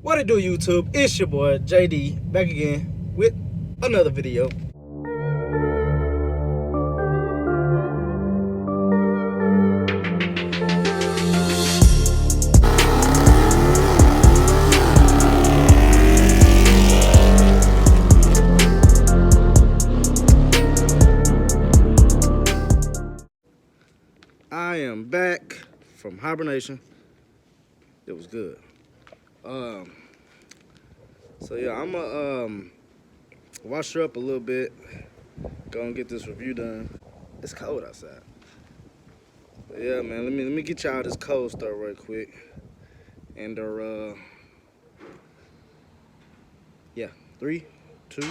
What it do, YouTube? It's your boy JD back again with another video. I am back from hibernation. It was good. So yeah, I'ma wash her up a little bit. Go and get this review done. It's cold outside. But yeah, man, let me get y'all this cold start right quick. And yeah, 3, 2.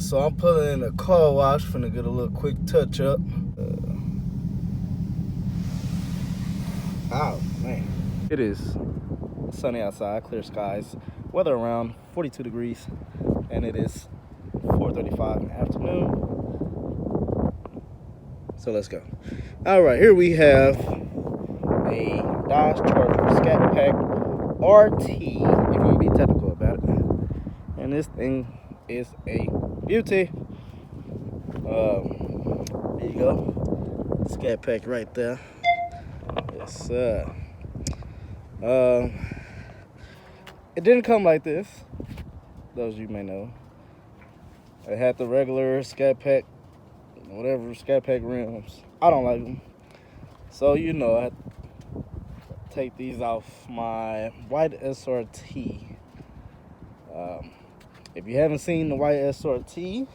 So I'm pulling in a car wash, finna get a little quick touch up. Oh man, it is sunny outside, clear skies, weather around 42 degrees, and it is 4:35 in the afternoon. So let's go. All right, here we have a Dodge Charger Scatpack RT, if you want to be technical about it, and this thing is a beauty. There you go, Scatpack right there. Yes, sir. It didn't come like this. Those you may know. It had the regular Scatpack, whatever Scatpack rims. I don't like them, so you know I had to take these off my white SRT. If you haven't seen the white SRT, you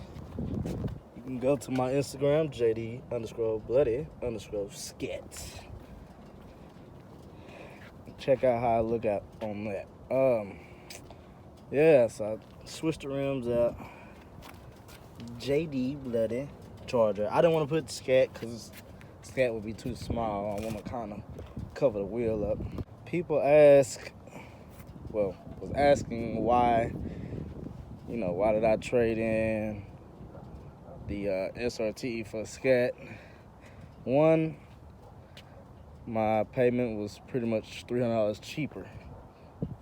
can go to my Instagram, JD_bloody_scat. Check out how I look out on that. Yeah, so I switched the rims out. JD Bloody Charger. I didn't want to put Scat because Scat would be too small. I want to kind of cover the wheel up. People was asking why, why did I trade in the SRT for Scat? One, my payment was pretty much $300 cheaper,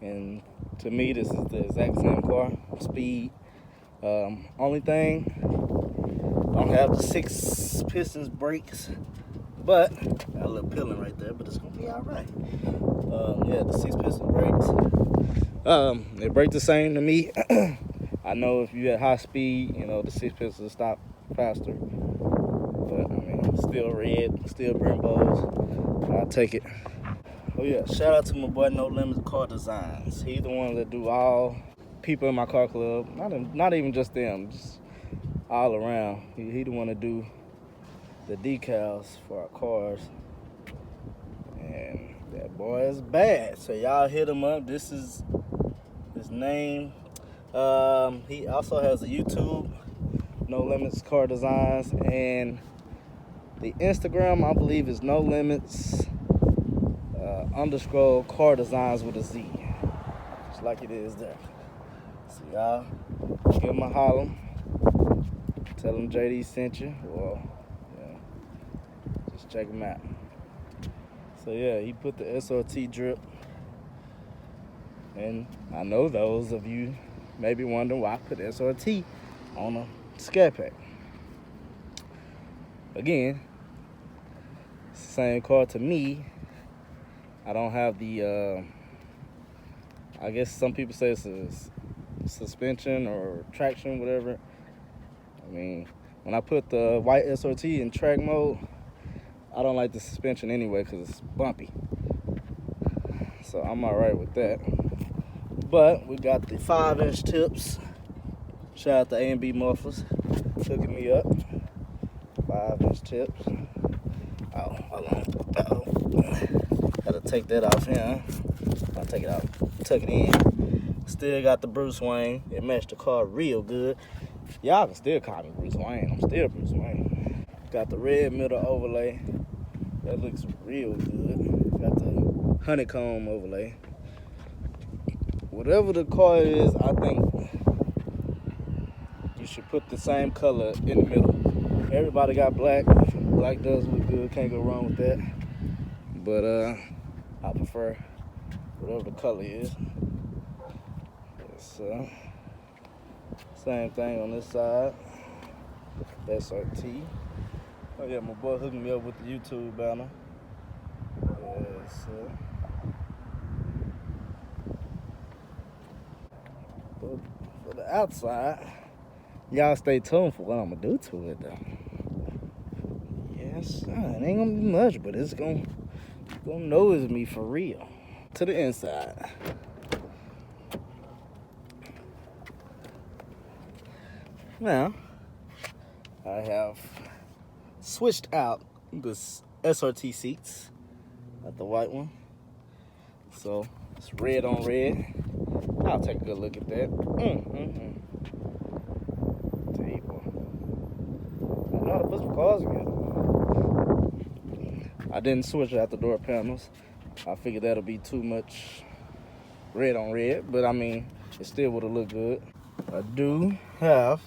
and to me this is the exact same car. Speed, only thing, don't have the 6 pistons brakes, but got a little peeling right there, but it's gonna be all right. Yeah, the 6 piston brakes, they brake the same to me. I know if you at high speed, the 6 pistons stop faster, but I mean, still red, still Brembos. I'll take it. Oh yeah, shout out to my boy No Limits Car Designs. He's the one that do all people in my car club. Not even just them, just all around. He the one that do the decals for our cars. And that boy is bad. So y'all hit him up. This is his name. He also has a YouTube, No Limits Car Designs, and the Instagram, I believe, is No Limits _car designs with a Z, just like it is there. So y'all give him a holler, tell him JD sent you, or just check him out. So yeah, he put the SRT drip, and I know those of you may be wondering why I put SRT on a Scatpack. Again, it's the same car to me. I don't have the, I guess some people say it's a suspension or traction, whatever. I mean, when I put the white SRT in track mode, I don't like the suspension anyway because it's bumpy. So I'm all right with that. But we got the 5-inch tips. Shout out to A&B Mufflers, hooking me up. 5-inch tips. Oh, hold on. Uh-oh. Gotta take that off here. I'll take it out, tuck it in. Still got the Bruce Wayne. It matched the car real good. Y'all can still call me Bruce Wayne. I'm still Bruce Wayne. Got the red middle overlay. That looks real good. Got the honeycomb overlay. Whatever the car is, I think you should put the same color in the middle. Everybody got black. Black does look good. Can't go wrong with that. But I prefer whatever the color is. It's, same thing on this side. SRT. Oh yeah, my boy hooked me up with the YouTube banner. Yes, for the outside, y'all stay tuned for what I'm gonna do to it though. Yes, it ain't gonna be much, but it's gonna notice me for real. To the inside. Now, I have switched out the SRT seats, not the white one. So it's red on red. I'll take a good look at that. Table. I know how to put some cars together. I didn't switch out the door panels. I figured that'll be too much red on red, but I mean, it still would have looked good. I do have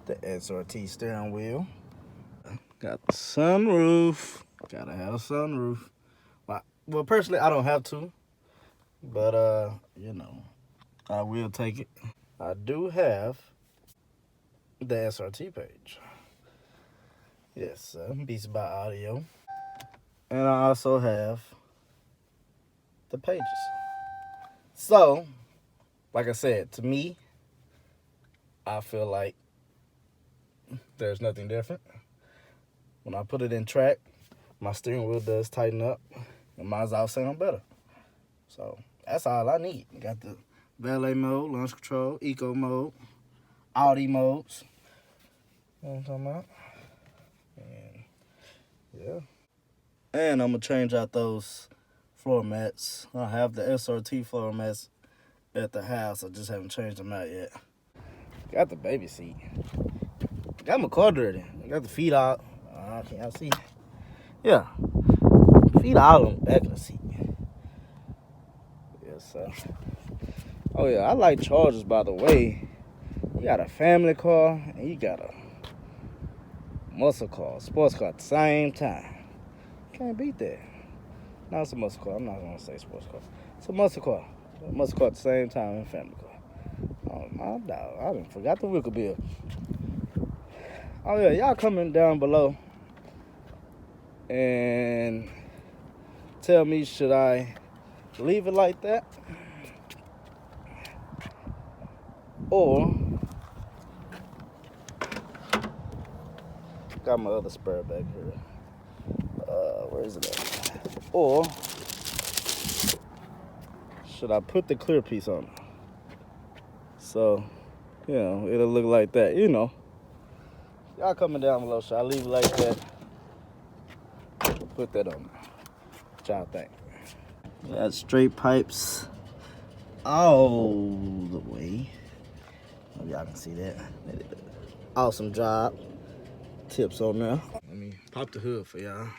the SRT steering wheel. Got the sunroof. Gotta have a sunroof. Well, personally, I don't have to, but you know, I will take it. I do have the SRT page. Yes, Beats by Audio, and I also have the pages. So, like I said, to me, I feel like there's nothing different. When I put it in track, my steering wheel does tighten up, and mine's all sound better. So that's all I need. Got the valet mode, launch control, eco mode, Audi modes. You know what I'm talking about? And yeah. And I'm gonna change out those floor mats. I have the SRT floor mats at the house. I just haven't changed them out yet. Got the baby seat. Got my car dirty. I got the feet out. Can y'all see? Yeah. Feet out on the back of the seat. Yes, sir. Oh, yeah. I like Chargers, by the way. You got a family car and you got a muscle car, sports car at the same time. Can't beat that. No, it's a muscle car. I'm not going to say sports car. It's a muscle car. A muscle car at the same time and family car. Oh, my dog. I done forgot the wicker bill. Oh, yeah. Y'all comment down below and tell me, should I leave it like that? Or got my other spare back here. Where is it at? Or should I put the clear piece on it? So, you know, it'll look like that, you know. Y'all comment down below. Should I leave it like that? Put that on there. What y'all think? Got straight pipes all the way. Hope y'all can see that. They did an awesome job. Tips on there. Let me pop the hood for y'all.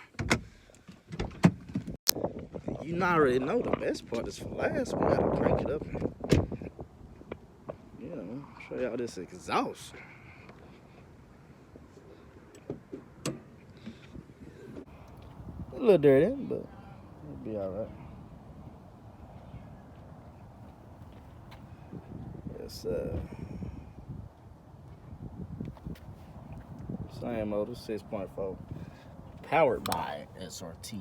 You already know the best part is for last. We gotta crank it up and, you know, show y'all this exhaust. A little dirty, but it'll be alright. Yes, same motor, 6.4. Powered by SRT.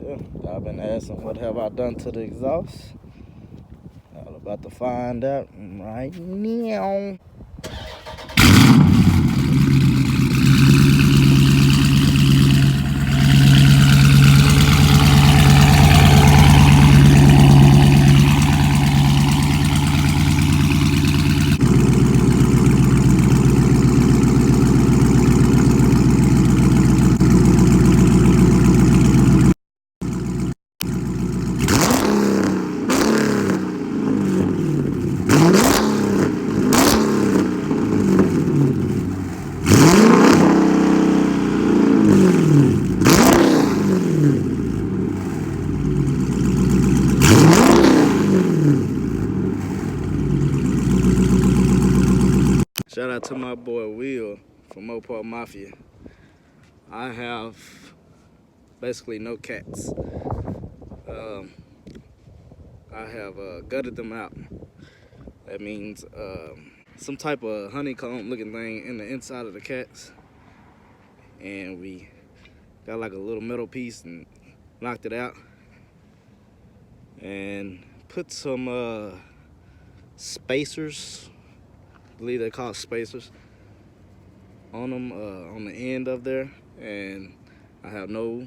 Yeah, I've been asking what have I done to the exhaust. I'm about to find out right now. Shout out to my boy Will from Mopar Mafia. I have basically no cats. I have gutted them out. That means some type of honeycomb looking thing in the inside of the cats. And we got like a little metal piece and knocked it out. And put some spacers, I believe they're called spacers, on them, on the end of there. And I have no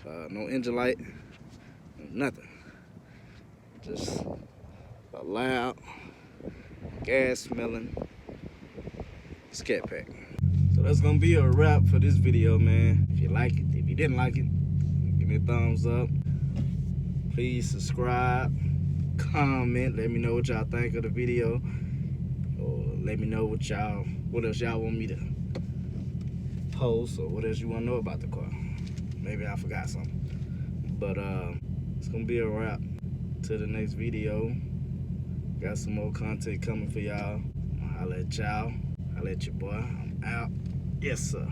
engine light, nothing. Just a loud, gas-smelling Scatpack. So that's gonna be a wrap for this video, man. If you like it, if you didn't like it, give me a thumbs up. Please subscribe, comment, let me know what y'all think of the video, or let me know what else y'all want me to post, or what else you want to know about the car. Maybe I forgot something, but it's gonna be a wrap. Till the next video, got some more content coming for y'all. I'll let y'all, I'll let your boy, I'm out. Yes, sir.